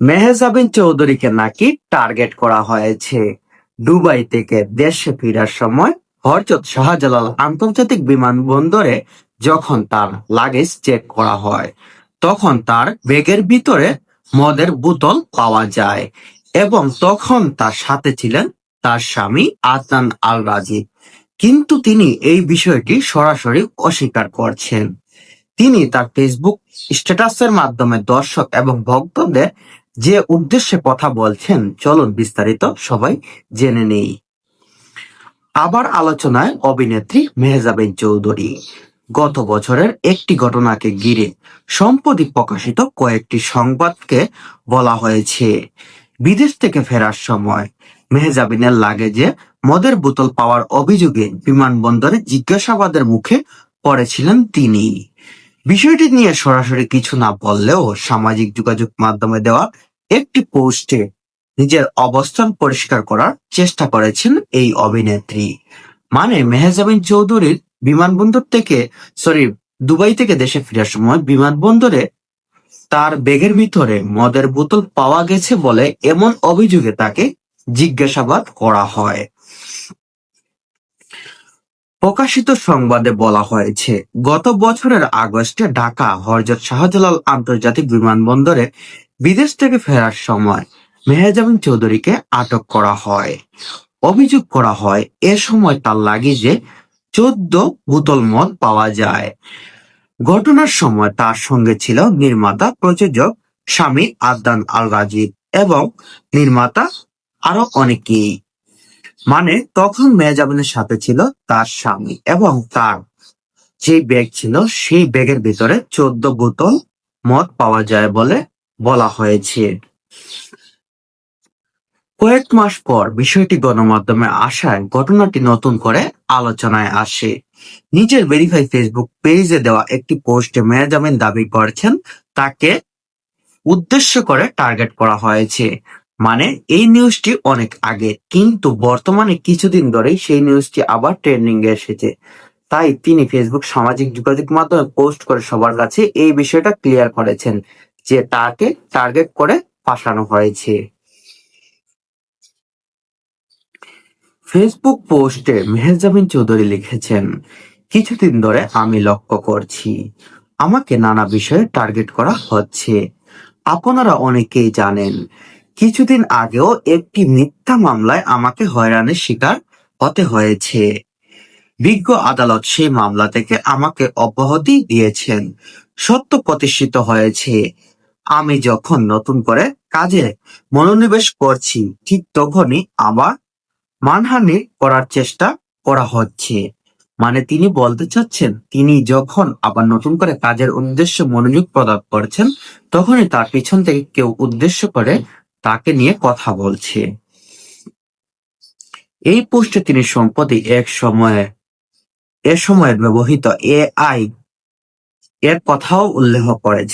মেহজাবিন চৌধুরীকে নাকি টার্গেট করা হয়েছে। দুবাই থেকে দেশে ফেরার সময় হযরত শাহজালাল আন্তর্জাতিক বিমানবন্দরে যখন তার লাগেজ চেক করা হয়, তখন তার ব্যাগের ভিতরে মদের বোতল পাওয়া যায় এবং তখন তার সাথে ছিলেন তার স্বামী আদনান আল রাজীব। কিন্তু তিনি এই বিষয়টি সরাসরি অস্বীকার করছেন। তিনি তার ফেসবুক স্ট্যাটাসের মাধ্যমে দর্শক এবং ভক্তদের যে উদ্দেশ্যে কথা বলছেন, চলুন বিস্তারিত সবাই জেনে নেই। আবার আলোচনায় অভিনেত্রী মেহজাবিন চৌধুরী। গত বছরের একটি ঘটনাকে ঘিরে সম্প্রতি প্রকাশিত কয়েকটি সংবাদকে বলা হয়েছে, বিদেশ থেকে ফেরার সময় মেহজাবিনের লাগেজে মদের বোতল পাওয়ার অভিযোগে বিমানবন্দরে জিজ্ঞাসাবাদের মুখে পড়েছিলেন তিনি। বিষয়টি নিয়ে সরাসরি কিছু না বললেও সামাজিক যোগাযোগ মাধ্যমে দেওয়া একটি পোস্টে নিজের অবস্থান পরিষ্কার করার চেষ্টা করেছেন এই অভিনেত্রী। মানে মেহজাবিন চৌধুরীর দুবাই থেকে দেশে ফেরার সময় বিমানবন্দরে তার ব্যাগের ভিতরে মদের বোতল পাওয়া গেছে বলে এমন অভিযোগে তাকে জিজ্ঞাসাবাদ করা হয়। প্রকাশিত সংবাদে বলা হয়েছে, গত বছরের আগস্টে ঢাকা হযরত শাহজালাল আন্তর্জাতিক বিমানবন্দরে বিদেশ থেকে ফেরার সময় মেহজাবিন চৌধুরীকে আটক করা হয়। অভিযোগ করা হয়, এ সময় তার লাগেজে 14 বোতল মদ পাওয়া যায়। ঘটনার সময় তার সঙ্গে ছিল নির্মাতা প্রযোজক স্বামী আদনান আল রাজীব এবং নির্মাতা আরো অনেকেই। মানে তখন মেহজাবিনের সাথে ছিল তার স্বামী এবং তার যে ব্যাগ ছিল সেই ব্যাগের ভিতরে 14 বোতল মদ পাওয়া যায় বলে বলা হয়েছে। কয়েক মাস পর বিষয়টি গণমাধ্যমে আসায় ঘটনাটি নতুন করে আলোচনায় আসে। নিজের ভেরিফাই ফেসবুক পেজে দেওয়া একটি পোস্টে মেহজাবিন দাবি করেছেন তাকে উদ্দেশ্য করে টার্গেট করা হয়েছে। মানে এই নিউজটি অনেক আগে, কিন্তু বর্তমানে কিছুদিন ধরেই সেই নিউজটি আবার ট্রেন্ডিং এ এসেছে। তাই তিনি ফেসবুক সামাজিক যোগাযোগ মাধ্যমে পোস্ট করে সবার কাছে এই বিষয়টা ক্লিয়ার করেছেন যে তাকে টার্গেট করে ফাঁসানো হয়েছে। ফেসবুক পোস্টে মেহজাবিন চৌধুরী লিখেছেন, কিছুদিন ধরে আমি লক্ষ্য করছি আমাকে নানা বিষয়ে টার্গেট করা হচ্ছে। আপনারা অনেকেই জানেন, কিছুদিন আগেও একটি মিথ্যা মামলায় আমাকে হয়রানির শিকার হতে হয়েছে। বিজ্ঞ আদালত সেই মামলা থেকে আমাকে অব্যাহতি দিয়েছেন। সত্য প্রতিষ্ঠিত হয়েছে। আমি যখন নতুন করে কাজে মনোনিবেশ করছি, ঠিক তখনই আবার মানহানি করার চেষ্টা করা হচ্ছে। মানে তিনি বলতে চাচ্ছেন, তিনি যখন আবার নতুন করে কাজের উদ্দেশ্যে মনোযোগ প্রদান করছেন, তখনই তার পিছন থেকে কেউ উদ্দেশ্য করে তাকে নিয়ে কথা বলছে। এই পোস্টে তিনি সম্প্রতি এ সময়ের ব্যবহৃত এআই এর কথাও উল্লেখ করেছেন।